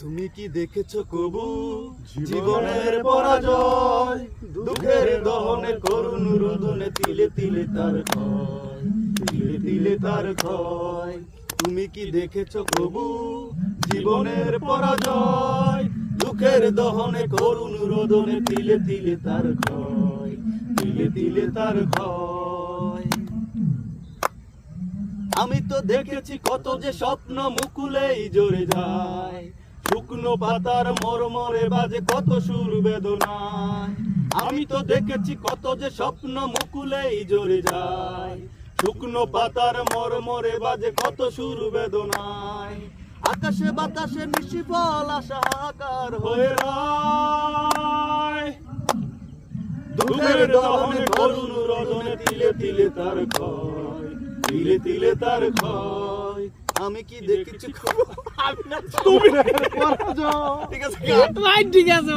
তুমি কি দেখেছো কবু জীবনের পরাজয়, দুঃখের দহনে করুণ রোদনে তিলে তিলে তার ক্ষয়, তিলে তিলে তার ক্ষয়। তুমি কি দেখেছো কবু জীবনের পরাজয়, দুঃখের দহনে করুণ রোদনে তিলে তিলে তার ক্ষয়, তিলে তিলে তার ক্ষয়। আমি তো দেখেছি কত যে স্বপ্ন মুকুলেই জড়ে যায়, শুকনো পাতার মরমরে বাজে কত সুর বেদনায়। আমি তো দেখেছি কত যে স্বপ্ন মুকুলেই জড়ে যায়, শুকনো পাতার মরমরে বাজে কত সুর বেদনায়। আকাশে বাতাসে নিশিফল আশা হাহাকার হয়ে রয়, দুঃখের দহনে করুণ রোদনে তিলে তিলে তার ক্ষয়, তিলে তিলে তার ক্ষয়। আমি কি দেখেছি তুমি ঠিক আছে ঠিক আছে